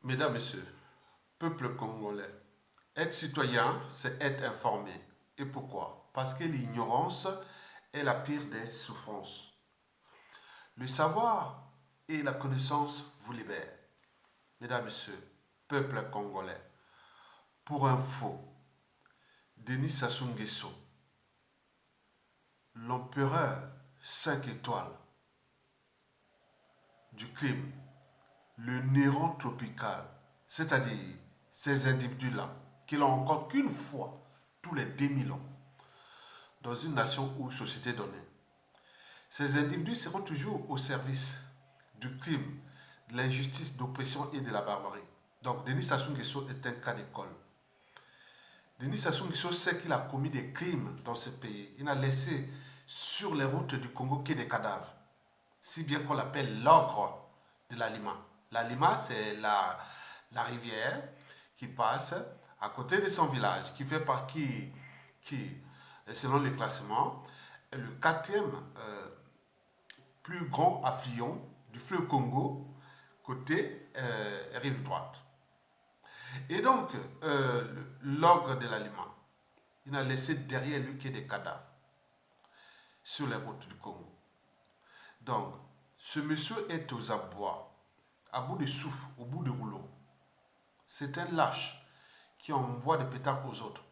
Mesdames, Messieurs, peuple congolais, être citoyen, c'est être informé. Et pourquoi? Parce que l'ignorance est la pire des souffrances. Le savoir et la connaissance vous libèrent. Mesdames, Messieurs, peuple congolais, pour info, Denis Sassou Nguesso, l'empereur 5 étoiles du crime, le Néron tropical, c'est-à-dire ces individus-là, qui l'ont encore qu'une fois tous les 2000 ans, dans une nation ou société donnée. Ces individus seront toujours au service du crime, de l'injustice, de l'oppression et de la barbarie. Donc Denis Sassou Nguesso est un cas d'école. Denis Sassou Nguesso sait qu'il a commis des crimes dans ce pays. Il n'a laissé sur les routes du Congo que des cadavres. Si bien qu'on l'appelle l'ogre de la Lima. La Lima, c'est la rivière qui passe à côté de son village, qui fait partie, selon le classement, est le quatrième plus grand affluent du fleuve Congo, côté rive droite. Et donc, l'ogre de la Lima, il n'a laissé derrière lui que des cadavres sur les routes du Congo. Donc, ce monsieur est aux abois, à bout de souffle, au bout de rouleau. C'est un lâche qui envoie des pétards aux autres.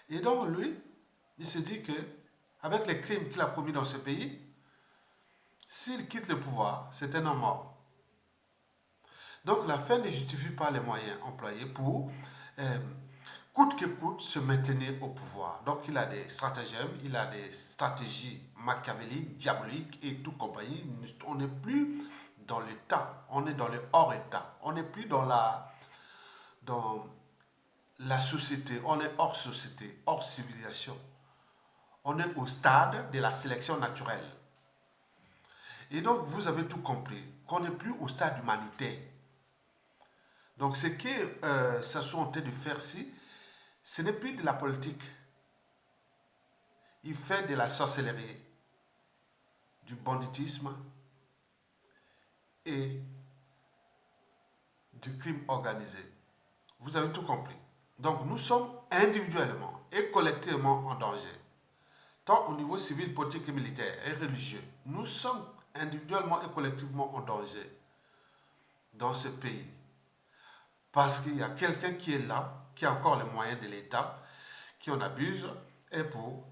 Et donc, lui, il se dit que, avec les crimes qu'il a commis dans ce pays, s'il quitte le pouvoir, c'est un homme mort. Donc, la fin ne justifie pas les moyens employés pour, coûte que coûte, se maintenir au pouvoir. Donc, il a des stratagèmes, il a des stratégies machiavéliques, diaboliques et tout compagnie. On n'est plus dans l'état, on est dans le hors-état. On n'est plus dans la société, on est hors société, hors civilisation. On est au stade de la sélection naturelle. Et donc, vous avez tout compris, qu'on n'est plus au stade humanitaire. Donc, ce que Sassou est en train de faire ici, ce n'est plus de la politique. Il fait de la sorcellerie, du banditisme et du crime organisé. Vous avez tout compris. Donc, nous sommes individuellement et collectivement en danger. Tant au niveau civil, politique et militaire et religieux. Nous sommes individuellement et collectivement en danger dans ce pays. Parce qu'il y a quelqu'un qui est là, qui a encore les moyens de l'État, qui en abuse et pour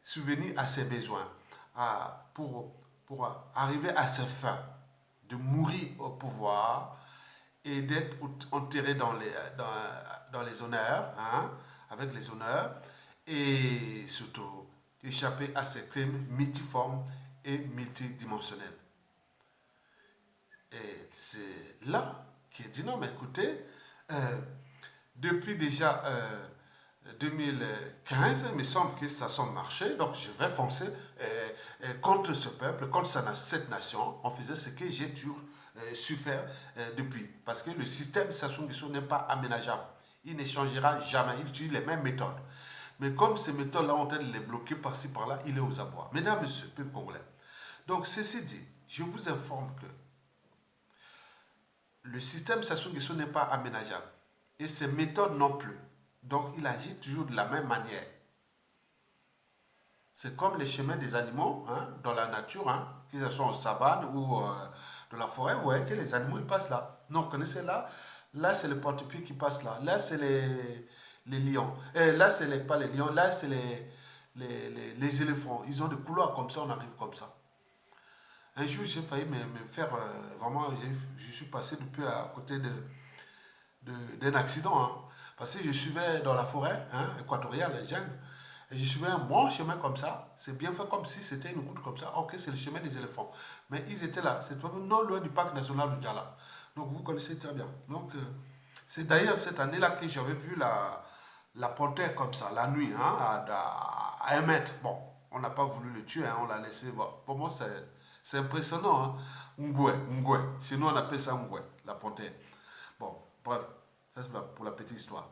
subvenir à ses besoins, pour arriver à ses fins, de mourir au pouvoir et d'être enterré dans les honneurs, hein, avec les honneurs, et surtout échapper à ces crimes multiformes et multidimensionnels. Et c'est là qu'il dit non, mais écoutez, depuis déjà 2015, il me semble que ça a marché, donc je vais foncer contre ce peuple, contre cette nation. On faisait ce que j'ai toujours su faire depuis. Parce que le système Sassou Nguesso n'est pas aménageable. Il ne changera jamais, il utilise les mêmes méthodes. Mais comme ces méthodes-là ont été les bloquer par-ci par-là, il est aux abois. Mesdames, Messieurs, peuple congolais. Donc, ceci dit, je vous informe que le système Sassou Nguesso n'est pas aménageable. Et ses méthodes non plus. Donc, il agit toujours de la même manière. C'est comme les chemins des animaux, hein, dans la nature, hein, qu'ils soient en savane ou dans la forêt. Vous voyez que les animaux, ils passent là. Non, vous connaissez là? Là, c'est le porte-pied qui passe là. Là, c'est les lions. Et là, c'est pas les lions. Là, c'est les éléphants. Ils ont des couloirs comme ça, on arrive comme ça. Un jour, j'ai failli me faire vraiment. Je suis passé depuis à côté d'un accident. Hein, parce que je suivais dans la forêt équatoriale, les jeunes. Et je suivais un bon chemin comme ça. C'est bien fait comme si c'était une route comme ça. Ok, c'est le chemin des éléphants. Mais ils étaient là. C'est non loin du parc national du Djala. Donc vous connaissez très bien. Donc c'est d'ailleurs cette année-là que j'avais vu la panthère comme ça, la nuit, hein, à 1 mètre. Bon, on n'a pas voulu le tuer, hein, on l'a laissé. Bon, pour moi, c'est impressionnant. Hein. Ngwe. Sinon, on appelle ça Ngwe, la panthère. Bon, bref, ça c'est pour la petite histoire.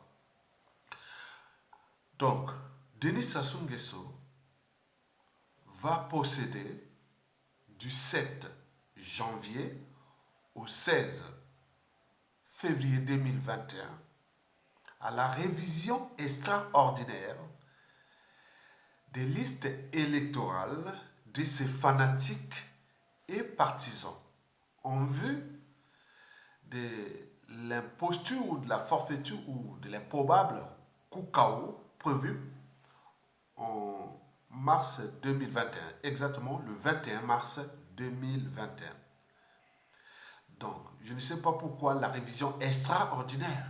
Donc, Denis Sassou Nguesso va posséder du 7 janvier au 16 février 2021 à la révision extraordinaire des listes électorales de ces fanatiques et partisans en vue de l'imposture ou de la forfaiture ou de l'improbable coup KO prévu en mars 2021, exactement le 21 mars 2021. Donc, je ne sais pas pourquoi la révision extraordinaire.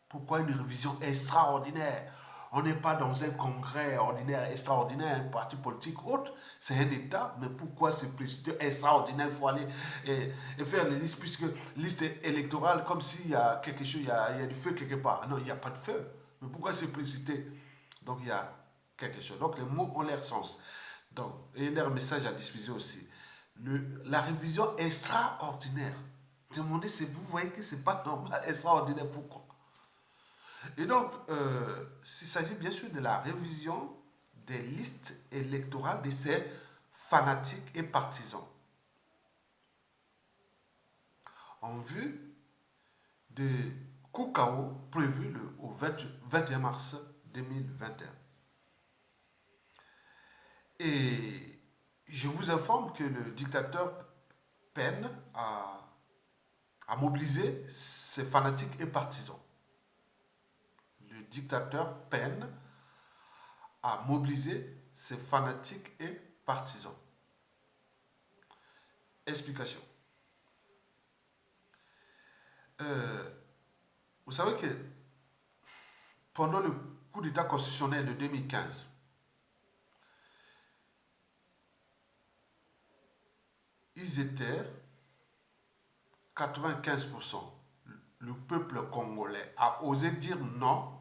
Pourquoi une révision extraordinaire? On n'est pas dans un congrès ordinaire, extraordinaire, un parti politique autre. C'est un État, mais pourquoi c'est précipité extraordinaire? Il faut aller et faire les listes, puisque liste électorale, comme s'il y a quelque chose, il y a du feu quelque part. Non, il n'y a pas de feu. Mais pourquoi c'est précipité? Donc il y a quelque chose. Donc les mots ont leur sens. Donc, et leur message à diffuser aussi. La révision extraordinaire. Demandez, vous voyez que c'est pas normal, extraordinaire, pourquoi? Et donc, il s'agit bien sûr de la révision des listes électorales de ces fanatiques et partisans en vue de coup KO prévu au 21 mars 2021. Et je vous informe que le dictateur peine à mobiliser ses fanatiques et partisans. Le dictateur peine à mobiliser ses fanatiques et partisans. Explication. Vous savez que pendant le coup d'État constitutionnel de 2015, ils étaient 95%. Le peuple congolais a osé dire non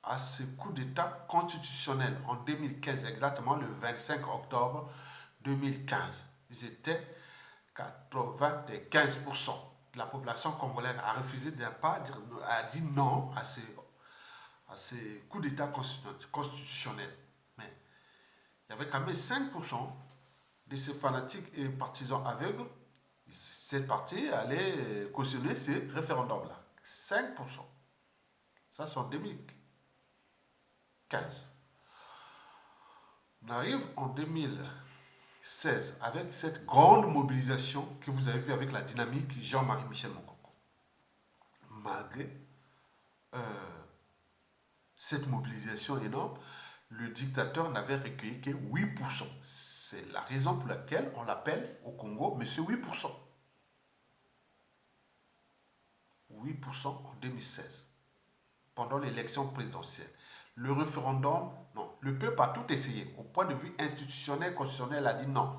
à ce coup d'État constitutionnel en 2015, exactement le 25 octobre 2015. Ils étaient 95% de la population congolaise a refusé de pas dire, a dit non à ces coups d'État constitutionnels. Mais il y avait quand même 5% de ces fanatiques et partisans aveugles. Cette partie allait cautionner ces référendums-là. 5%. Ça, c'est en 2015. On arrive en 2016 avec cette grande mobilisation que vous avez vue avec la dynamique Jean-Marie Michel Moukoko. Malgré cette mobilisation énorme, le dictateur n'avait recueilli que 8%. C'est la raison pour laquelle on l'appelle au Congo Monsieur 8%. 8% en 2016, pendant l'élection présidentielle. Le référendum, non. Le peuple a tout essayé. Au point de vue institutionnel, constitutionnel, a dit non.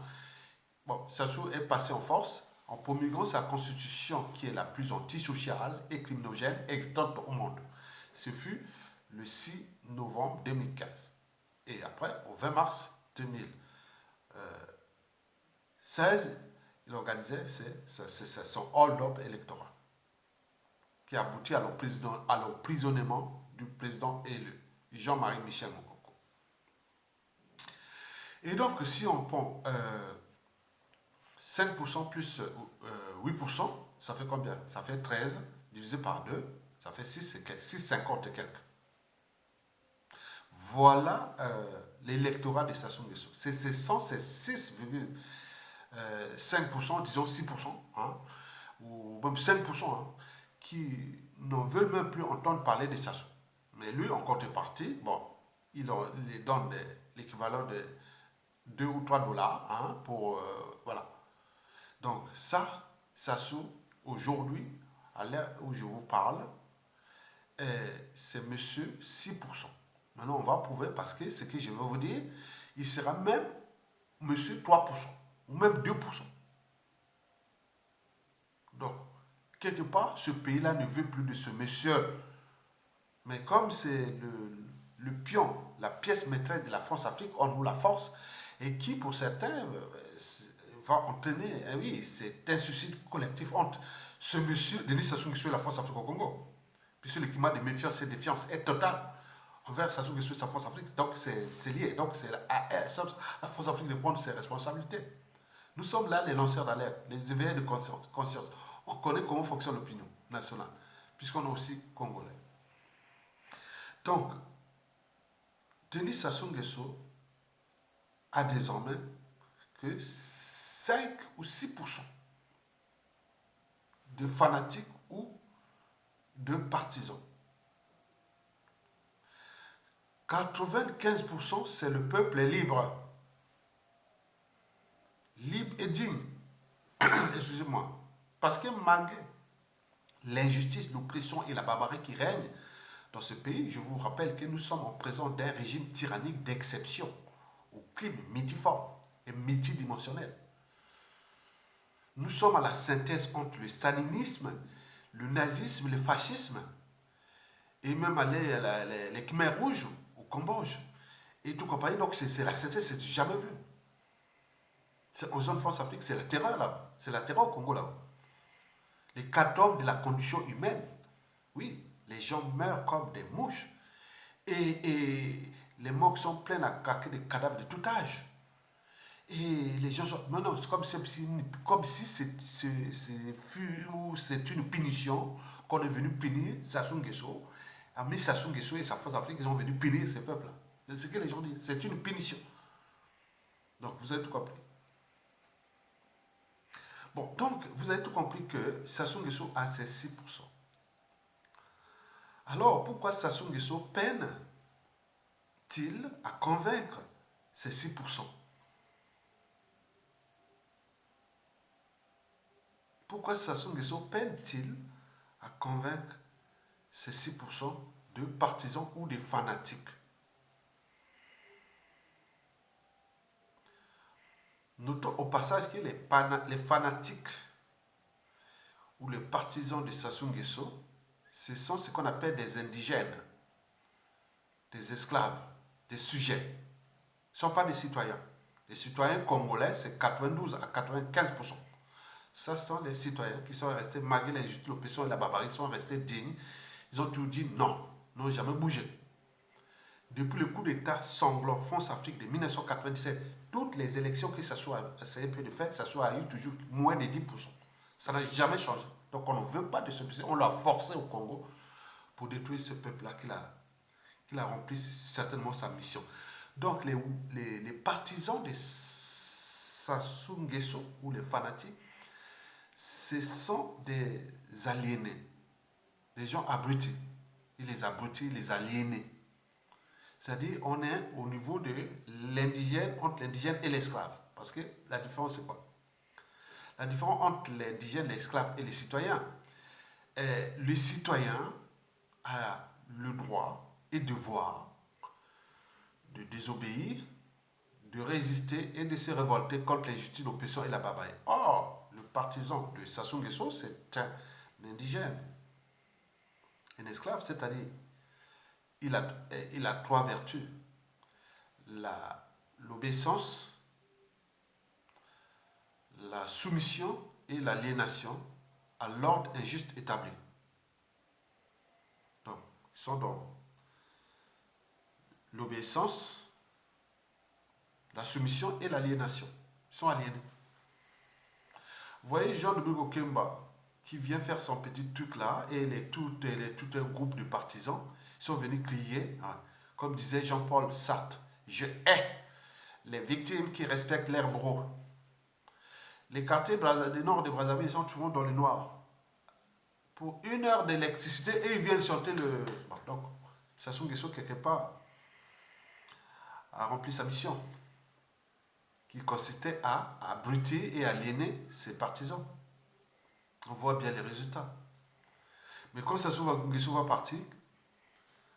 Bon, Sassou est passé en force en promulguant sa constitution qui est la plus antisociale et criminogène existante au monde. Ce fut le 6 novembre 2015. Et après, au 20 mars 2016, il organisait son hold-up électoral qui aboutit à l'emprisonnement du président élu, Jean-Marie Michel Moukoko. Et donc, si on prend 5% plus 8%, ça fait combien? Ça fait 13 divisé par 2, ça fait 6,50 et quelques. Voilà l'électorat de Sassou Nguesso. Ce sont ces 6,5%, disons 6%, hein, ou même 5%, hein, qui ne veulent même plus entendre parler de Sassou. Mais lui, en contrepartie, bon, il donne l'équivalent de 2 ou 3 dollars, hein, pour, voilà. Donc ça, Sassou, aujourd'hui, à l'heure où je vous parle, c'est monsieur 6%. Maintenant, on va prouver parce que ce que je vais vous dire, il sera même monsieur 3%, ou même 2%. Donc, quelque part, ce pays-là ne veut plus de ce monsieur. Mais comme c'est le pion, la pièce maîtresse de la France-Afrique, on nous la force, et qui, pour certains, va entraîner, oui, c'est un suicide collectif entre ce monsieur, Denis Sassou Nguesso et la France-Afrique au Congo. Puisque le climat de méfiance et de défiance est total envers Sassou Nguesso et sa France-Afrique. Donc, c'est lié. Donc, c'est la France-Afrique de prendre ses responsabilités. Nous sommes là les lanceurs d'alerte, les éveillés de conscience. On connaît comment fonctionne l'opinion. nationale, puisqu'on est aussi congolais. Donc, Denis Sassou Nguesso a désormais que 5 ou 6% de fanatiques ou de partisans. 95%, c'est le peuple libre. Libre et digne. Excusez-moi. Parce que malgré l'injustice, l'oppression et la barbarie qui règnent dans ce pays, je vous rappelle que nous sommes en présence d'un régime tyrannique d'exception, au crime multiforme et multidimensionnel. Nous sommes à la synthèse entre le stalinisme, le nazisme, le fascisme, et même les Khmers rouges au Cambodge, et tout compagnie. Donc c'est la synthèse, c'est jamais vu. En zone France-Afrique, c'est la terreur là. C'est la terreur au Congo là. Les cartons de la condition humaine. Oui, les gens meurent comme des mouches. Et les morgues sont pleines à craquer des cadavres de tout âge. Et les gens sont... Non, non, c'est comme si c'est une punition qu'on est venu punir Sassou Nguesso. Ami Sassou Nguesso et sa force Afrique, ils sont venus punir ces peuples-là. C'est ce que les gens disent. C'est une punition. Donc, vous avez tout compris. Bon, donc, vous avez tout compris que Sassou Nguesso a ses 6%. Alors, pourquoi Sassou Nguesso peine-t-il à convaincre ces 6%? Pourquoi Sassou Nguesso peine-t-il à convaincre ces 6% de partisans ou de fanatiques? Notons au passage que les fanatiques ou les partisans de Sassou Nguesso, ce sont ce qu'on appelle des indigènes, des esclaves, des sujets. Ce ne sont pas des citoyens. Les citoyens congolais, c'est 92 à 95%. Ça, ce sont les citoyens qui sont restés, malgré l'injustice, l'oppression et la barbarie, sont restés dignes. Ils ont toujours dit non, n'ont jamais bougé. Depuis le coup d'État sanglant France-Afrique de 1997, toutes les élections que Sassou a essayé de faire, Sassou a eu toujours moins de 10%. Ça n'a jamais changé. Donc on ne veut pas de ce pays. On l'a forcé au Congo pour détruire ce peuple-là qu'il a rempli certainement sa mission. Donc les partisans de Sassou Nguesso ou les fanatiques, ce sont des aliénés, des gens abrutis. Ils les abrutis, les aliénés. C'est-à-dire, on est au niveau de l'indigène, entre l'indigène et l'esclave. Parce que la différence, c'est quoi? La différence entre l'indigène, l'esclave et les citoyens. Le citoyen a le droit et devoir de désobéir, de résister et de se révolter contre l'injustice, l'oppression et la barbarie. Or, le partisan de Sassou Nguesso, c'est un indigène, un esclave, c'est-à-dire il a trois vertus. L'obéissance, la soumission et l'aliénation à l'ordre injuste établi. Donc, ils sont dans l'obéissance, la soumission et l'aliénation. Ils sont aliénés. Vous voyez Jean-Dominique Okemba qui vient faire son petit truc là et tout un groupe de partisans sont venus crier, hein, comme disait Jean-Paul Sartre, je hais les victimes qui respectent l'air brut. Les quartiers du nord de Brazzaville sont toujours dans le noir. Pour 1 heure d'électricité et ils viennent chanter le... Bon, donc, Sassou Nguesso quelque part a rempli sa mission qui consistait à abrutir et aliéner ses partisans. On voit bien les résultats. Mais quand Sassou Nguesso va partir,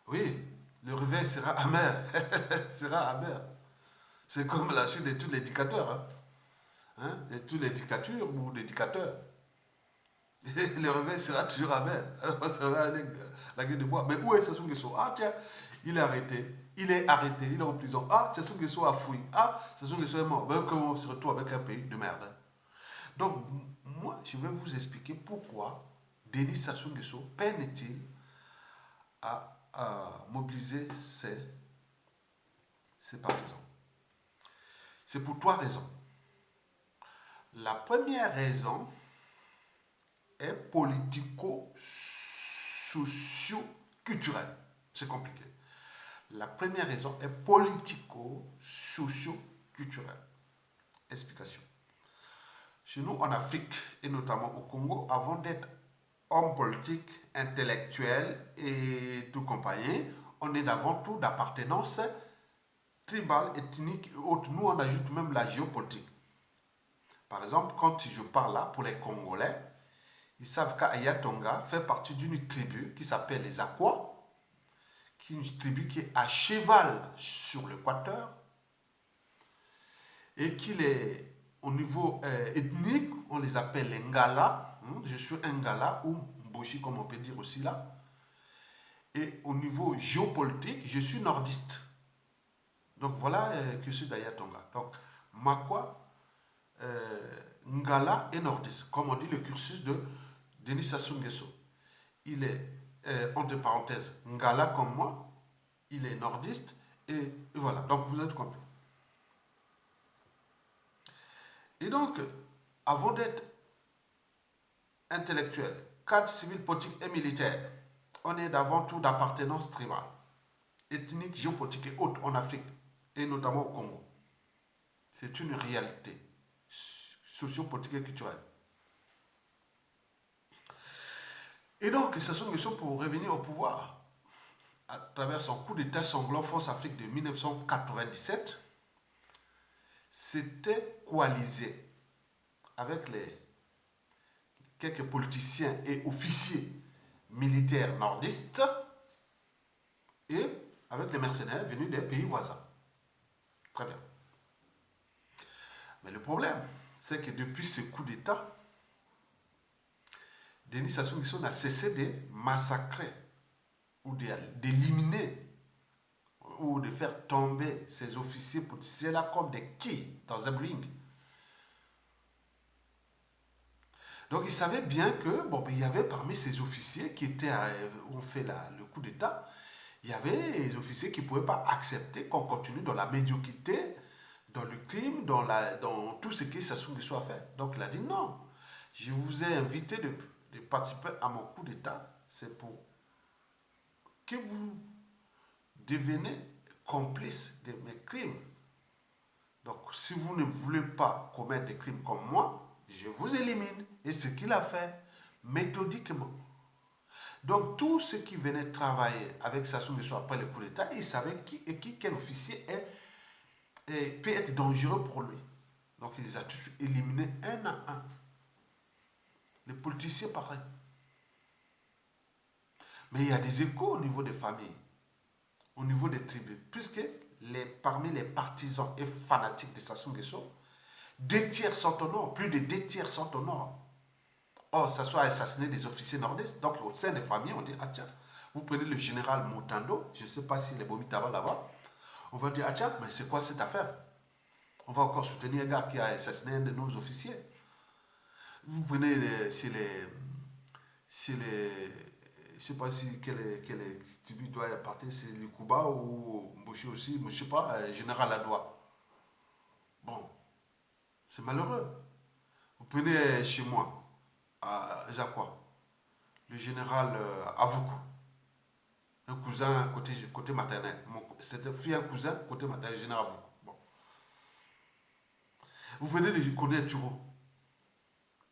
oui, le réveil sera amer. Sera amer. C'est comme la chute de tous les dictateurs. Hein, de toutes les dictatures ou des dictateurs. Le réveil sera toujours amer. On sera avec la gueule de bois. Mais où est Sassou Nguesso? Ah tiens, il est arrêté. Il est en prison. Ah, Sassou Nguesso a fui. Ah, Sassou Nguesso est mort. Même qu'on se retrouve avec un pays de merde. Donc, moi, je vais vous expliquer pourquoi Denis Sassou Nguesso peine-t-il à mobiliser ses partisans. C'est pour 3 raisons. La première raison, est politico-socio-culturelle. C'est compliqué. La première raison est politico-socio-culturelle. Explication. Chez nous, en Afrique, et notamment au Congo, avant d'être homme politique, intellectuel et tout compagnie, on est avant tout d'appartenance tribale, ethnique et autres. Nous, on ajoute même la géopolitique. Par exemple, quand je parle là, pour les Congolais, ils savent qu'Ayatonga fait partie d'une tribu qui s'appelle les Akwa, qui est une tribu qui est à cheval sur l'équateur et qu'il est au niveau ethnique, on les appelle les Ngala. Je suis un Ngala ou Mboshi, comme on peut dire aussi là. Et au niveau géopolitique, je suis nordiste. Donc voilà que je suis d'Ayatonga. Donc Makwa, Ngala et nordiste. Comme on dit, le cursus de Denis Sassou Nguesso. Il est, entre parenthèses, Ngala comme moi. Il est nordiste. Et voilà. Donc vous avez compris. Et donc, avant d'être intellectuel, cadre civil, politique et militaire, on est avant tout d'appartenance tribale, ethnique, géopolitique et autres en Afrique, et notamment au Congo. C'est une réalité sociopolitique et culturelle. Et donc, Sassou Nguesso, pour revenir au pouvoir, à travers son coup d'État sanglant France-Afrique de 1997, s'était coalisé avec les quelques politiciens et officiers militaires nordistes et avec les mercenaires venus des pays voisins. Très bien. Mais le problème, c'est que depuis ce coup d'État, Denis Sassou Nguesso n'a cessé de massacrer ou d'éliminer ou de faire tomber ces officiers politiciens là comme des quilles dans un bowling. Donc il savait bien que, bon, il y avait parmi ces officiers qui ont fait le coup d'État, il y avait des officiers qui ne pouvaient pas accepter qu'on continue dans la médiocrité, dans le crime, dans tout ce que Sassou Nguesso a fait. Donc il a dit non, je vous ai invité de participer à mon coup d'État, c'est pour que vous devenez complice de mes crimes. Donc si vous ne voulez pas commettre des crimes comme moi, je vous élimine. Et ce qu'il a fait, méthodiquement. Donc, tous ceux qui venaient travailler avec Sassou Nguesso après le coup d'État, ils savaient quel officier peut être dangereux pour lui. Donc, il les a tous éliminés un à un. Les politiciens, pareil. Mais il y a des échos au niveau des familles, au niveau des tribus, puisque parmi les partisans et fanatiques de Sassou Nguesso, 2 tiers sont au nord, plus de 2 tiers sont au nord. Or, Sassou a assassiné des officiers nordistes. Donc, au sein des familles, on dit, ah tiens, vous prenez le général Moutando, je ne sais pas s'il est Bomitaba là-bas, on va dire, ah tiens, mais c'est quoi cette affaire? On va encore soutenir un gars qui a assassiné un de nos officiers. Vous prenez chez les je ne sais pas si quel tribu doit appartenir, c'est le Kuba ou Mboshi aussi, mais je ne sais pas, général Adoua. Bon, c'est malheureux. Vous prenez chez moi, à Zakwa, le général Avoukou, un cousin côté maternel. C'était fille un cousin côté maternel, le général Avoukou. Bon. Vous venez de connaître Turo,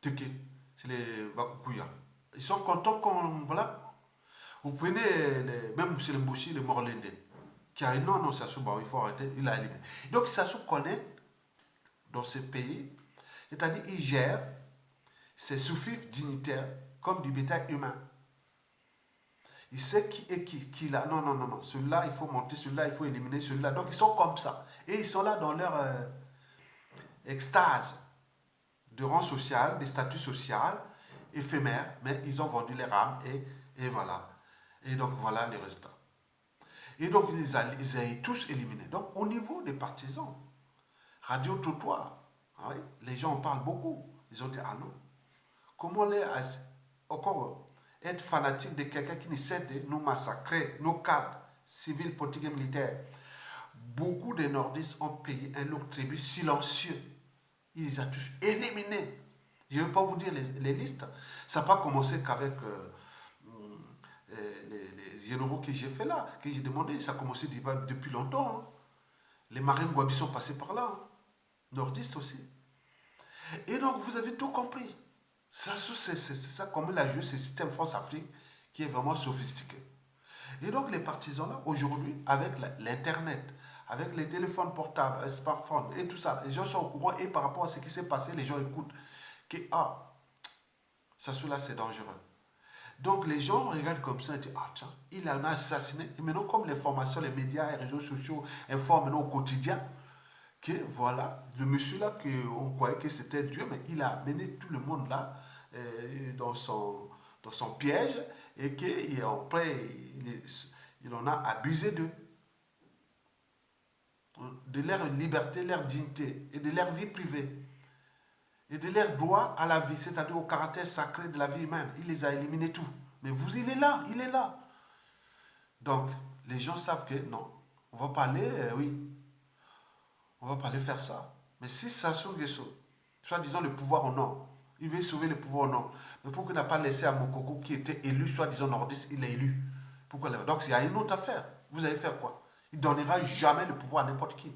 Teke, c'est les Bakouya. Ils sont contents qu'on. Voilà. Vous prenez, même chez les Mboshi, les Morlende, qui a dit non, non, Sassou, il faut arrêter, il a éliminé. Donc Sassou connaît dans ce pays, c'est-à-dire il gère ses sous-fifs dignitaires comme du bétail humain. Il sait qui est qui là. Non, non, non, non. Celui-là, il faut monter, celui-là, il faut éliminer celui-là. Donc, ils sont comme ça. Et ils sont là dans leur extase de rang social, de statut social, éphémère, mais ils ont vendu leur âme et voilà. Et donc, voilà les résultats. Et donc, ils ont tous éliminés. Donc, au niveau des partisans, Radio Trottoir, ah oui, les gens en parlent beaucoup. Ils ont dit, ah non, comment encore être fanatique de quelqu'un qui essaie de nous massacrer, nos cadres civils, politiques et militaires. Beaucoup de nordistes ont payé un lourd tribut silencieux. Il les a tous éliminés. Je ne vais pas vous dire les listes. Ça n'a pas commencé qu'avec les généraux que j'ai fait là, que j'ai demandé. Ça a commencé depuis longtemps. Hein. Les marins Gwabi sont passés par là. Hein. Nordistes aussi. Et donc, vous avez tout compris. Ça, c'est ça comment il a joué ce système France-Afrique qui est vraiment sophistiqué. Et donc, les partisans là, aujourd'hui, avec l'Internet, avec les téléphones portables, les smartphones et tout ça, les gens sont au courant et par rapport à ce qui s'est passé, les gens écoutent que, ah, ça, cela, c'est dangereux. Donc, les gens regardent comme ça et disent, ah, tiens, il en a assassiné. Et maintenant, comme l'information, les médias, les réseaux sociaux informent maintenant au quotidien, que voilà, le monsieur là, on croyait que c'était Dieu, mais il a mené tout le monde là dans son piège et qu'après, il en a abusé de leur liberté, leur dignité et de leur vie privée et de leur droit à la vie, c'est-à-dire au caractère sacré de la vie humaine. Il les a éliminés tout. Mais vous, il est là, il est là. Donc, les gens savent que non, on va pas aller, oui, on va pas aller faire ça. Mais si Sassou Nguesso, soit disant le pouvoir au nord, il veut sauver le pouvoir au nord, mais pourquoi il n'a pas laissé à Mokoko qui était élu, soit disant nordiste, il est élu. Pourquoi donc il y a une autre affaire. Vous allez faire quoi? Il ne donnera jamais le pouvoir à n'importe qui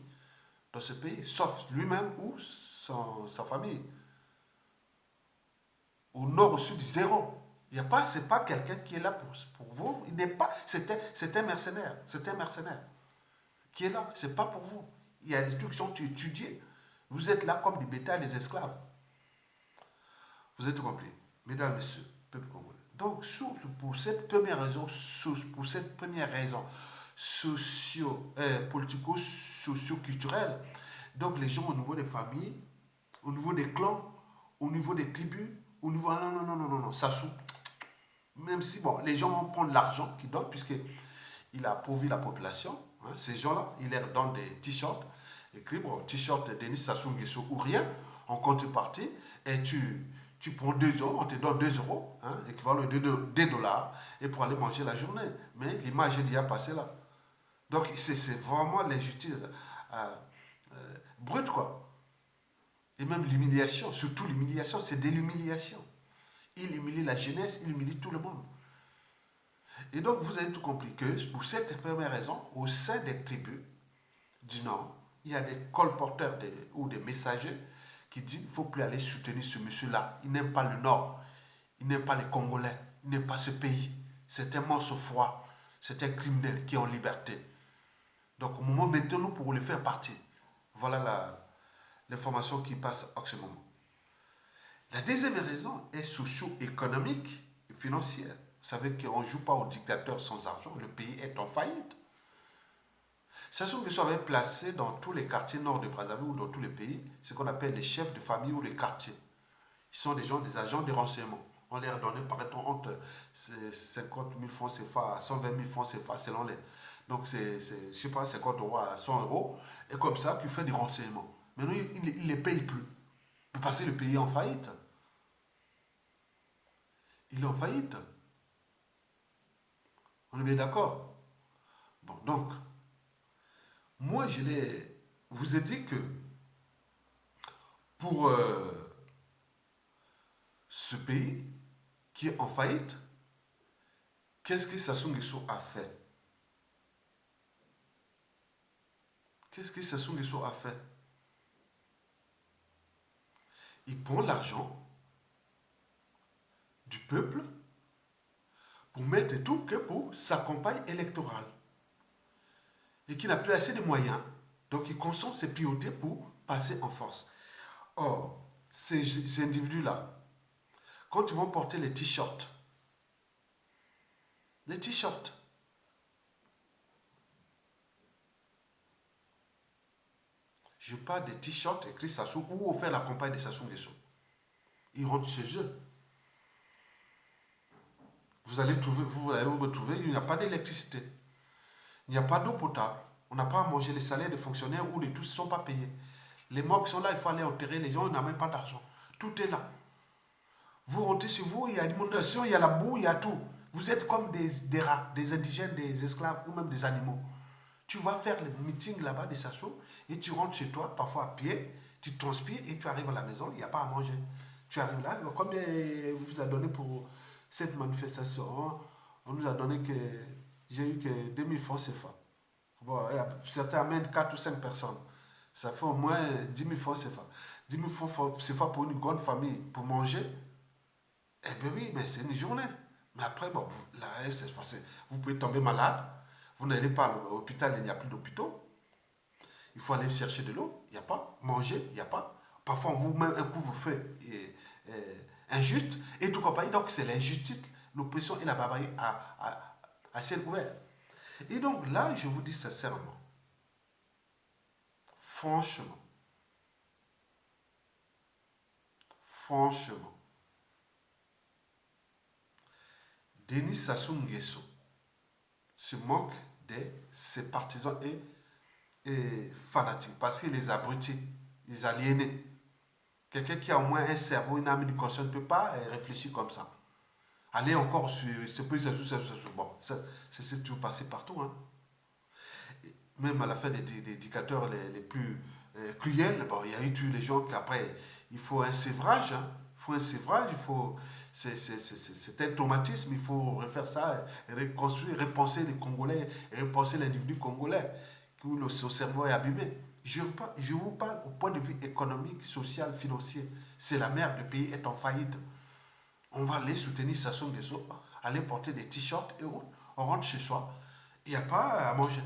dans ce pays, sauf lui-même ou sa famille. Au nord, au sud, zéro. Il y a pas, c'est pas quelqu'un qui est là pour vous. Il n'est pas, c'est un mercenaire. C'est un mercenaire qui est là. C'est pas pour vous. Il y a des trucs qui sont étudiés. Vous êtes là comme des bétails, des esclaves. Vous êtes compris, mesdames, messieurs, peuple congolais. Donc, pour cette première raison, politico-socio-culturelle, donc les gens au niveau des familles, au niveau des clans, au niveau des tribus, au niveau... Non, non, non, non, non, non, ça sous. Même si, bon, les gens vont prendre l'argent qu'ils donnent, puisqu'il a pourvu la population, hein, ces gens-là, ils leur donnent des t-shirts, écrit, bon, t-shirt Denis Sassou Nguesso ou rien, en contrepartie, et tu prends 2 euros, on te donne 2 euros, hein, équivalent de 2 dollars, et pour aller manger la journée. Mais l'image est déjà passée là. Donc, c'est vraiment l'injustice brute, quoi. Et même l'humiliation, surtout l'humiliation, c'est de l'humiliation. Il humilie la jeunesse, il humilie tout le monde. Et donc, vous avez tout compris que, pour cette première raison, au sein des tribus du Nord, il y a des colporteurs ou des messagers qui disent qu'il ne faut plus aller soutenir ce monsieur-là. Il n'aime pas le Nord, il n'aime pas les Congolais, il n'aime pas ce pays. C'est un monstre froid, c'est un criminel qui est en liberté. Donc, au moment, mettons-nous pour le faire partir. Voilà l'information qui passe en ce moment. La deuxième raison est socio-économique et financière. Vous savez qu'on ne joue pas au dictateur sans argent, le pays est en faillite. Sassou Nguesso avait placé dans tous les quartiers nord de Brazzaville ou dans tous les pays ce qu'on appelle les chefs de famille ou les quartiers. Ils sont des agents de renseignement. On leur donnait par exemple entre 50 000 francs CFA à 120 000 francs CFA selon les. Donc c'est je ne sais pas, 50 euros à 100 euros. Et comme ça, tu fais des renseignements. Maintenant, ils ne les payent plus. Parce que le pays est en faillite. Il est en faillite. On est bien d'accord? Bon, donc, moi, vous ai dit que pour ce pays qui est en faillite, qu'est-ce que Sassou Nguesso a fait? Qu'est-ce que Sassou Nguesso a fait? Il prend l'argent du peuple pour mettre tout que pour sa campagne électorale. Et qui n'a plus assez de moyens. Donc il consomme ses priorités pour passer en force. Or, ces individus-là, quand ils vont porter les t-shirts, je parle des t-shirts écrits Sassou ou on fait la campagne de Sassou Nguesso. Ils rentrent chez eux. Vous allez vous retrouver, il n'y a pas d'électricité. Il n'y a pas d'eau potable. On n'a pas à manger les salaires des fonctionnaires ou de tous ne sont pas payés. Les morts sont là, il faut aller enterrer les gens, on n'a même pas d'argent. Tout est là. Vous rentrez chez vous, il y a l'inondation, il y a la boue, il y a tout. Vous êtes comme des rats, des indigènes, des esclaves ou même des animaux. Tu vas faire le meeting là-bas des Sassou et tu rentres chez toi, parfois à pied, tu transpires et tu arrives à la maison, il n'y a pas à manger. Tu arrives là, combien vous a donné pour cette manifestation? On nous a donné que j'ai eu que 2000 francs CFA. Bon, certains amènent 4 ou 5 personnes. Ça fait au moins 10 000 francs CFA. 10 000 francs CFA pour une grande famille, pour manger. Eh bien oui, mais c'est une journée. Mais après, bon, la reste, c'est passé. Vous pouvez tomber malade. Vous n'allez pas à l'hôpital, il n'y a plus d'hôpitaux. Il faut aller chercher de l'eau, il n'y a pas. Manger, il n'y a pas. Parfois, on vous met un coup, vous fait injuste et tout compagnie. Donc, c'est l'injustice, l'oppression et la barbarie à ciel ouvert. Et donc, là, je vous dis sincèrement, franchement, franchement, Denis Sassou Nguesso se moque de ses partisans et fanatiques parce qu'il les abrutit, les aliénés. Quelqu'un qui a au moins un cerveau, une âme, une conscience ne peut pas réfléchir comme ça. Aller encore sur ce pays, bon, c'est toujours passé partout. Hein. Même à la fin des dictateurs les plus cruels, bon, il y a eu tous les gens qui après, il faut un sévrage. Hein. Il faut un sévrage, il faut. C'est un traumatisme, il faut refaire ça, reconstruire, repenser les Congolais, repenser l'individu congolais, où le cerveau est abîmé. Je vous parle au point de vue économique, social, financier. C'est la merde, le pays est en faillite. On va aller soutenir Sassou Nguesso, aller porter des t-shirts et autres. On rentre chez soi. Il n'y a pas à manger.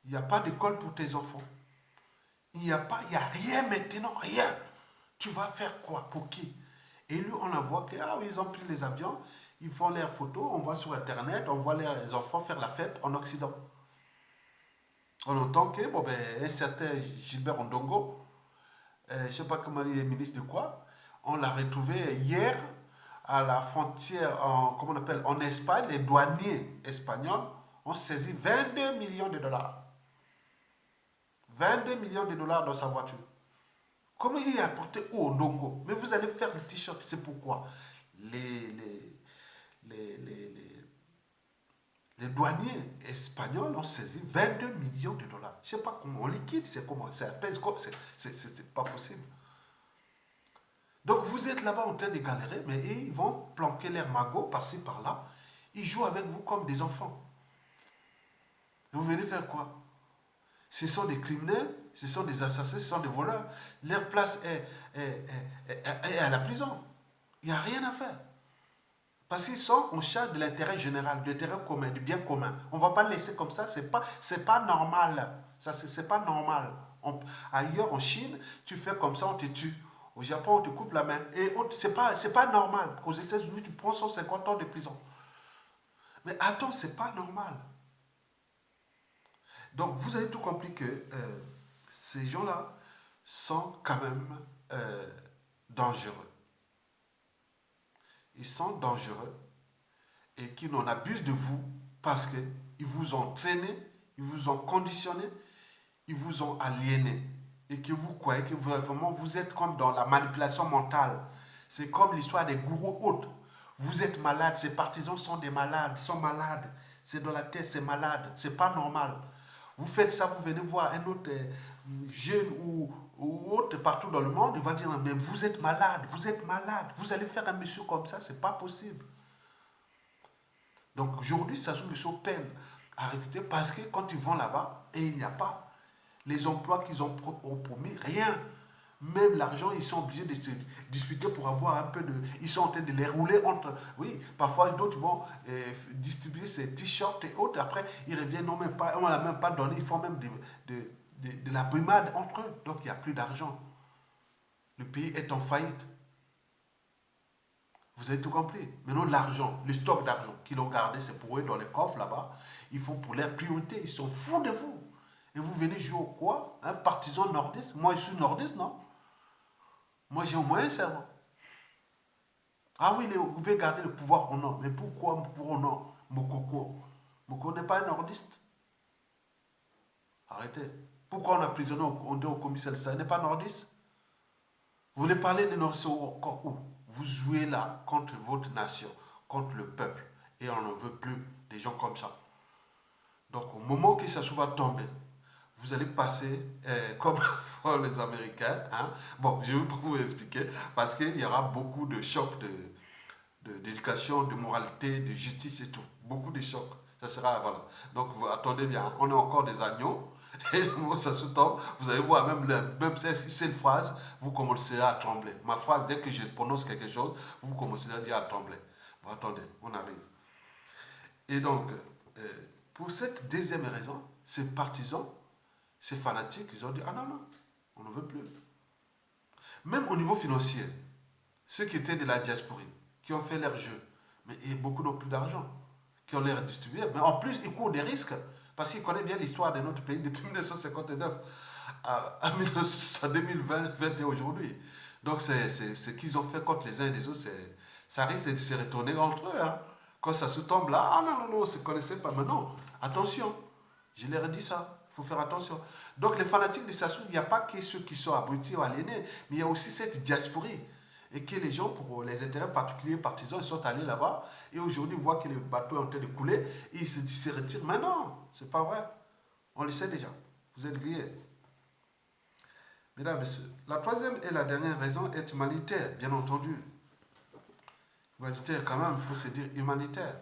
Il n'y a pas d'école pour tes enfants. Il n'y a pas, il n'y a rien maintenant, rien. Tu vas faire quoi? Pour qui? Et lui, on la voit que, ah oui, ils ont pris les avions, ils font leurs photos, on voit sur Internet, on voit les enfants faire la fête en Occident. On entend que, bon, ben, un certain Gilbert Ondongo, je ne sais pas comment il est ministre de quoi, on l'a retrouvé hier à la frontière, comment on appelle, en Espagne. Les douaniers espagnols ont saisi 22 millions de dollars. 22 millions de dollars dans sa voiture. Comment il est apporté au Ondongo? Mais vous allez faire le t-shirt, c'est pourquoi les, les, les, les, les, les douaniers espagnols ont saisi 22 millions de dollars. Je ne sais pas comment on liquide, c'est comment, ça pèse comme, c'est pas possible. Donc vous êtes là-bas en train de galérer, mais ils vont planquer leurs magots par-ci, par-là. Ils jouent avec vous comme des enfants. Et vous venez faire quoi? Ce sont des criminels, ce sont des assassins, ce sont des voleurs. Leur place est à la prison. Il n'y a rien à faire. Parce qu'ils sont en charge de l'intérêt général, de l'intérêt commun, du bien commun. On ne va pas le laisser comme ça, c'est pas normal. Ça, c'est pas normal. Ailleurs, en Chine, tu fais comme ça, on te tue. Au Japon, on te coupe la main. Et c'est pas normal. Aux États-Unis, tu prends 150 ans de prison. Mais attends, c'est pas normal. Donc, vous avez tout compris que ces gens-là sont quand même dangereux. Ils sont dangereux et qu'ils en abusent de vous parce qu'ils vous ont traîné, ils vous ont conditionné, ils vous ont aliéné. Et que vous croyez que vraiment vous êtes comme dans la manipulation mentale. C'est comme l'histoire des gourous autres. Vous êtes malade, ces partisans sont des malades, ils sont malades. C'est dans la tête, c'est malade, c'est pas normal. Vous faites ça, vous venez voir un autre jeune ou autre partout dans le monde, il va dire, mais vous êtes malade, vous allez faire un monsieur comme ça, c'est pas possible. Donc aujourd'hui, Sassou Nguesso peine à recruter parce que quand ils vont là-bas, et il n'y a pas les emplois qu'ils ont promis, rien. Même l'argent, ils sont obligés de se disputer pour avoir un peu de... Ils sont en train de les rouler entre... Oui, parfois d'autres vont distribuer ces t-shirts et autres. Après, ils reviennent, non, même pas, on ne l'a même pas donné. Ils font même de la brimade entre eux. Donc, il n'y a plus d'argent. Le pays est en faillite. Vous avez tout compris. Maintenant, l'argent, le stock d'argent qu'ils ont gardé, c'est pour eux dans les coffres là-bas. Ils font pour leur priorité. Ils sont fous de vous. Et vous venez jouer au quoi? Un partisan nordiste? Moi, je suis nordiste, non? Moi, j'ai au moins un cerveau. Ah oui, vous pouvez garder le pouvoir au nord. Mais pourquoi pour au nord? Mokoko. Mokoko n'est pas un nordiste. Arrêtez. Pourquoi on a prisonnier au commissariat? Ça n'est pas nordiste. Vous voulez parler de nordistes encore où? Vous jouez là contre votre nation, contre le peuple. Et on n'en veut plus des gens comme ça. Donc au moment que ça va tomber, vous allez passer comme font les Américains. Hein. Bon, je ne vais pas vous expliquer parce qu'il y aura beaucoup de chocs d'éducation, de moralité, de justice et tout. Beaucoup de chocs. Ça sera, voilà. Donc, vous attendez bien, on est encore des agneaux. Et ça se tombe, vous allez voir, même cette phrase, vous commencerez à trembler. Ma phrase, dès que je prononce quelque chose, vous commencerez à dire à trembler. Bon, attendez, on arrive. Et donc, pour cette deuxième raison, ces partisans, ces fanatiques, ils ont dit, ah non, non, on ne veut plus. Même au niveau financier, ceux qui étaient de la diaspora, qui ont fait leur jeu, mais et beaucoup n'ont plus d'argent, qui ont l'air distribué. Mais en plus, ils courent des risques, parce qu'ils connaissent bien l'histoire de notre pays depuis 1959 à 2020 et aujourd'hui. Donc, ce qu'ils ont fait contre les uns et les autres, ça risque de se retourner entre eux. Hein. Quand ça se tombe là, ah non, non, non, on ne se connaissait pas. Mais non, attention, je leur ai dit ça, il faut faire attention. Donc, les fanatiques de Sassou, il n'y a pas que ceux qui sont abrutis ou aliénés, mais il y a aussi cette diaspora. Et que les gens, pour les intérêts particuliers, partisans, ils sont allés là-bas. Et aujourd'hui, ils voient que le bateau est en train de couler. Et ils se retirent. Mais non, c'est pas vrai. On le sait déjà. Vous êtes grillés. Mesdames, Messieurs, la troisième et la dernière raison est humanitaire, bien entendu. Humanitaire, quand même, il faut se dire humanitaire.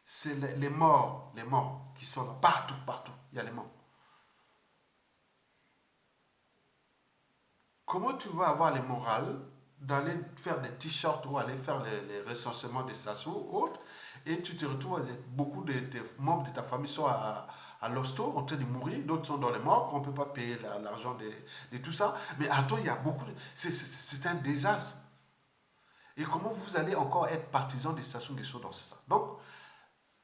C'est les morts qui sont là. Partout, partout, il y a les morts. Comment tu vas avoir les morales d'aller faire des t-shirts ou aller faire les recensements des stations ou autres et tu te retrouves avec beaucoup de tes membres de ta famille sont à l'hosto en train de mourir, d'autres sont dans les morts, on ne peut pas payer l'argent de tout ça. Mais attends, il y a beaucoup c'est un désastre. Et comment vous allez encore être partisan des Sassou Nguesso dans ça? Donc,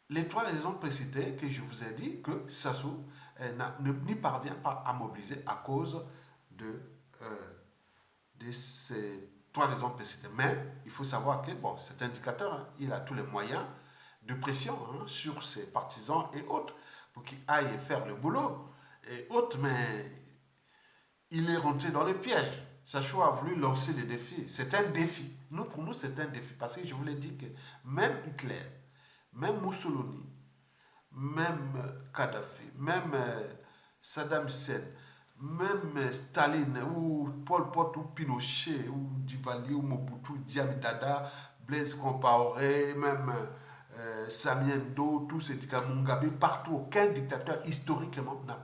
les trois raisons précitées que je vous ai dit que Sassou n'y parvient pas à mobiliser à cause de, euh, de ces trois raisons précitées. Mais il faut savoir que, bon, cet indicateur, hein, il a tous les moyens de pression hein, sur ses partisans et autres pour qu'ils aillent faire le boulot et autres, mais il est rentré dans le piège. Sacho a voulu lancer des défis. C'est un défi. Nous, pour nous, c'est un défi. Parce que je vous l'ai dit que même Hitler, même Mussolini, même Kadhafi, même Saddam Hussein, même Staline, ou Pol Pot, ou Pinochet, ou Duvalier, ou Mobutu, Diami Dada, Blaise Compaoré, même Samien Do, tous ces dictateurs, Mugabe, partout, aucun dictateur historiquement n'a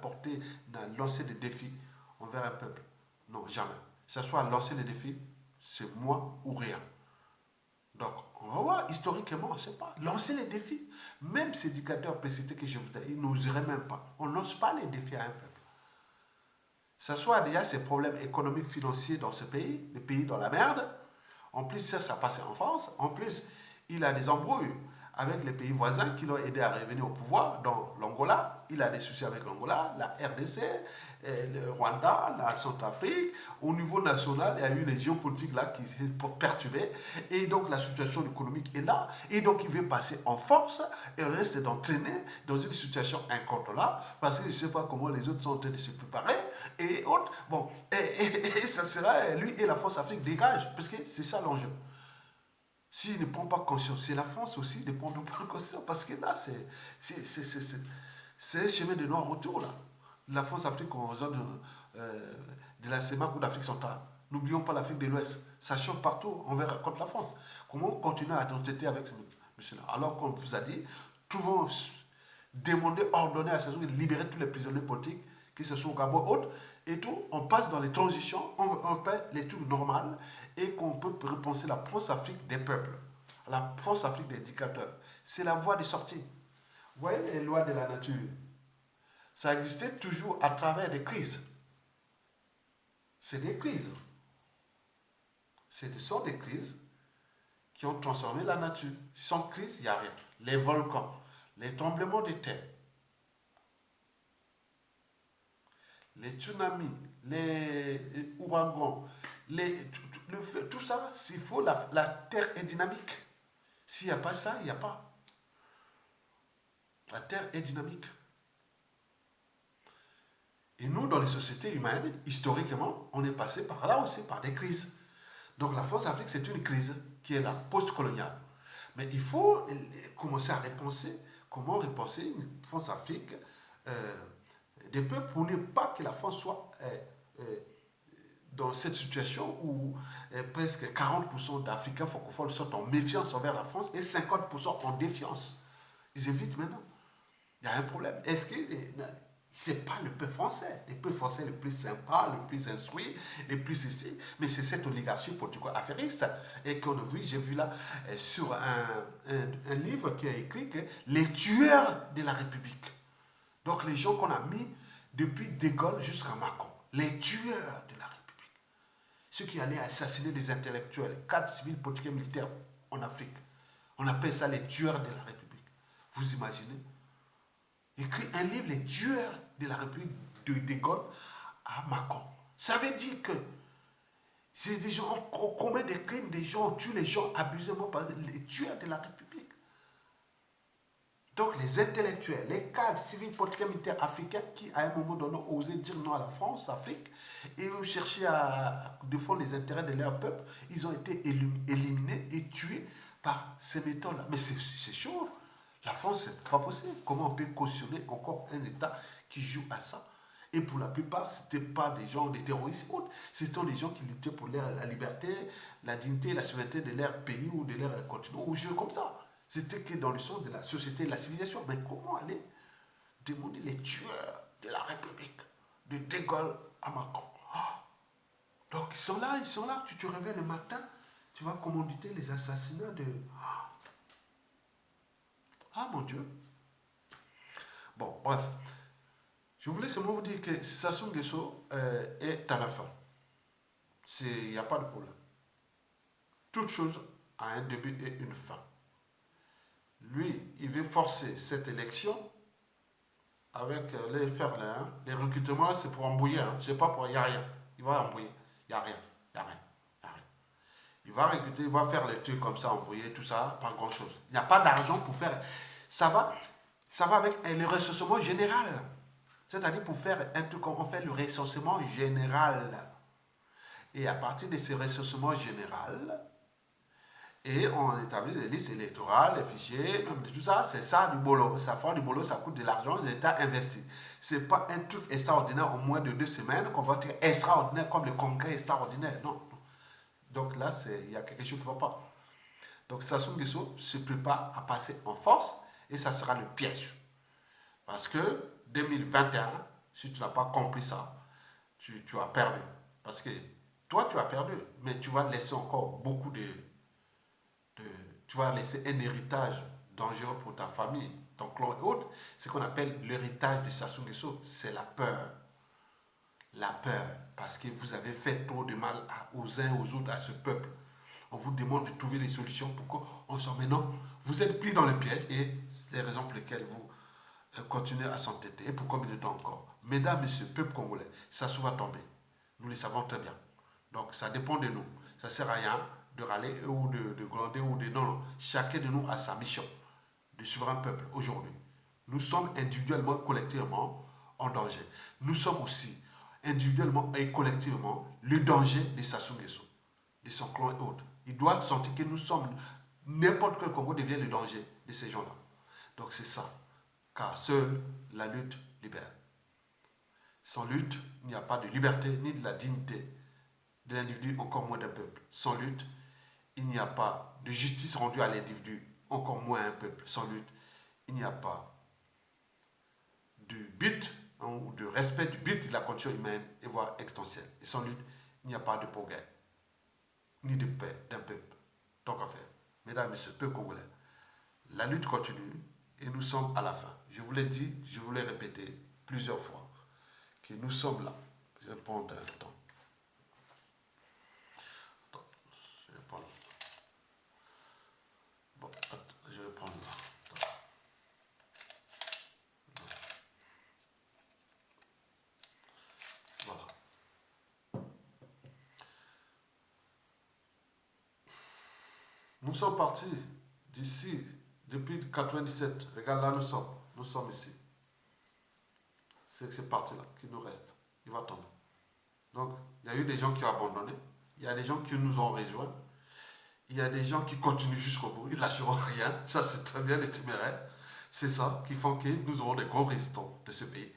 lancé des défis envers un peuple. Non, jamais. Ça soit lancer des défis, c'est moi ou rien. Donc, on va voir, historiquement, on ne sait pas. Lancer les défis. Même ces dictateurs précités que je vous ai dit, ils n'oseraient même pas. On n'ose pas les défis à un peuple. Ça soit déjà ces problèmes économiques, financiers dans ce pays, le pays dans la merde. En plus, ça passait en France. En plus, il a des embrouilles avec les pays voisins qui l'ont aidé à revenir au pouvoir, dans l'Angola. Il a des soucis avec l'Angola, la RDC, le Rwanda, la Centrafrique. Au niveau national, il y a eu les géopolitiques là qui s'est perturbées. Et donc, la situation économique est là. Et donc, il veut passer en force et reste d'entraîner dans une situation incontrôlable parce qu'il ne sait pas comment les autres sont en train de se préparer. Et autres, bon, et ça sera lui et la France Afrique dégage, parce que c'est ça l'enjeu. S'il ne prend pas conscience, c'est la France aussi de prendre conscience, parce que là, c'est un chemin de non-retour, là. La France-Afrique en zone de la CEMAC ou d'Afrique centrale. N'oublions pas l'Afrique de l'Ouest. Ça change partout contre la France. Comment continuer à traiter avec ce monsieur-là? Alors qu'on vous a dit, trouvons, demander, ordonner à ces gens de libérer tous les prisonniers politiques, que ce soit au Gabon ou autres, et tout, on passe dans les transitions, on fait les trucs normaux, et qu'on peut repenser la France-Afrique des peuples, la France-Afrique des dictateurs. C'est la voie de sortie. Vous voyez les lois de la nature? Ça existait toujours à travers des crises. C'est des crises. Ce sont des crises qui ont transformé la nature. Sans crise, il n'y a rien. Les volcans, les tremblements de terre, les tsunamis, les ouragans, le feu, tout ça, s'il faut, la terre est dynamique. S'il n'y a pas ça, il n'y a pas. La terre est dynamique. Et nous, dans les sociétés humaines, historiquement, on est passé par là aussi, par des crises. Donc la France-Afrique, c'est une crise qui est là, post-coloniale. Mais il faut commencer à repenser comment repenser une France-Afrique euh, des peuples pour ne pas que la France soit euh, dans cette situation où presque 40% d'Africains francophones sont en méfiance envers la France et 50% en défiance. Ils évitent maintenant. Il y a un problème. Est-ce que c'est pas le peuple français, le peuple français le plus sympa, le plus instruit, le plus ici, mais c'est cette oligarchie politico-affairiste. Et qu'on a vu, j'ai vu là sur un livre qui a écrit que les tueurs de la République. Donc les gens qu'on a mis depuis De Gaulle jusqu'à Macron, les tueurs de la République, ceux qui allaient assassiner les intellectuels, cadres civils, politiques et militaires en Afrique. On appelle ça les tueurs de la République. Vous imaginez? Écrit un livre, les tueurs de la République de Gaulle à Macron. Ça veut dire que c'est des gens qui commettent des crimes, des gens tuent les gens abusément par les tueurs de la République. Donc les intellectuels, les cadres civils, politiques et militaires africains qui à un moment donné ont osé dire non à la France, Afrique, et ont cherché à défendre les intérêts de leur peuple, ils ont été éliminés et tués par ces méthodes-là. Mais c'est chaud. La France, c'est pas possible. Comment on peut cautionner encore un État qui joue à ça? Et pour la plupart, ce n'étaient pas des gens, des terroristes ou autres. C'était des gens qui luttaient pour la liberté, la dignité et la souveraineté de leur pays ou de leur continent, ou jeu comme ça. C'était que dans le sens de la société et de la civilisation. Mais comment aller demander les tueurs de la République, de De Gaulle à Macron? Donc ils sont là. Tu te réveilles le matin, tu vas commanditer les assassinats de... Ah mon Dieu. Bon, bref. Je voulais seulement vous dire que Sassou Nguesso est à la fin. Il n'y a pas de problème. Toute chose a un début et une fin. Lui, il veut forcer cette élection avec les faire là. Hein. Les recrutements, c'est pour embrouiller. Hein. Je sais pas pour. Il n'y a rien. Il va embrouiller. Il n'y a rien. Il n'y a rien. Il n'y a rien. Il va recruter, il va faire les trucs comme ça, embrouiller, tout ça, pas grand chose. Il n'y a pas d'argent pour faire. Ça va avec le recensement général. C'est-à-dire pour faire un truc, on fait le recensement général. Et à partir de ce recensement général, et on établit les listes électorales, les fichiers, même tout ça, c'est ça du boulot. Ça fait du boulot, ça coûte de l'argent, l'État investit. Ce n'est pas un truc extraordinaire en moins de 2 semaines qu'on va dire extraordinaire comme le congrès extraordinaire. Non. Donc là, il y a quelque chose qui ne va pas. Donc Sassou Nguesso se prépare à passer en force et ça sera le piège. Parce que 2021, si tu n'as pas compris ça, tu as perdu. Parce que toi, tu as perdu, mais tu vas laisser encore beaucoup tu vas laisser un héritage dangereux pour ta famille, ton clan et autres. Ce qu'on appelle l'héritage de Sassou Nguesso, c'est la peur. La peur, parce que vous avez fait trop de mal aux uns aux autres, à ce peuple. On vous demande de trouver des solutions pour qu'on s'en met. Non, vous êtes pris dans le piège et c'est les raisons pour lesquelles vous continuez à s'entêter. Et pour combien de temps encore? Mesdames, messieurs, peuple congolais, Sassou va tomber. Nous le savons très bien. Donc ça dépend de nous. Ça ne sert à rien de râler ou de glander ou de... Non. Chacun de nous a sa mission de souverain peuple aujourd'hui. Nous sommes individuellement, collectivement en danger. Nous sommes aussi individuellement et collectivement le danger de Sassou Nguesso, de son clan et autres. Il doit sentir que nous sommes... N'importe quel Congo devient le danger de ces gens-là. Donc c'est ça. Car seule la lutte libère. Sans lutte, il n'y a pas de liberté ni de la dignité de l'individu, encore moins d'un peuple. Sans lutte, il n'y a pas de justice rendue à l'individu, encore moins à un peuple. Sans lutte, il n'y a pas de but ou de respect du but de la condition humaine et voire extensielle. Et sans lutte, il n'y a pas de progrès, ni de paix d'un peuple. Donc à faire. Mesdames et messieurs, peuple congolais, la lutte continue et nous sommes à la fin. Je vous l'ai dit, je vous l'ai répété plusieurs fois, que nous sommes là. Je vais prendre un temps. Je vais prendre. Bon, je vais prendre là. Voilà. Nous sommes partis d'ici depuis 1997. Regarde là, nous sommes. Nous sommes ici. C'est cette partie-là qui nous reste. Il va tomber. Donc, il y a eu des gens qui ont abandonné. Il y a des gens qui nous ont rejoints. Il y a des gens qui continuent jusqu'au bout. Ils ne lâcheront rien. Ça, c'est très bien, les téméraires. C'est ça qui fait que nous aurons des grands résistants de ce pays.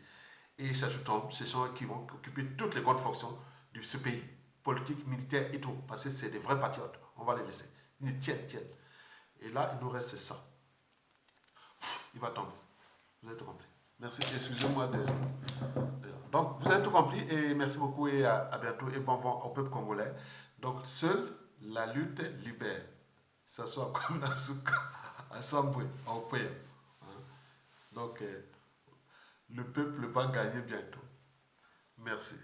Et s'ajoutant, ce sont eux qui vont occuper toutes les grandes fonctions de ce pays, politique, militaire et tout, parce que c'est des vrais patriotes. On va les laisser. Ils tiennent. Et là, il nous reste ça. Il va tomber. Vous avez tout compris. Merci. Excusez-moi Donc, vous avez tout compris et merci beaucoup et à bientôt et bon vent au peuple congolais. Donc, seule la lutte libère. Ça soit comme Nasuka, à Samboué, en paix. Donc, le peuple va gagner bientôt. Merci.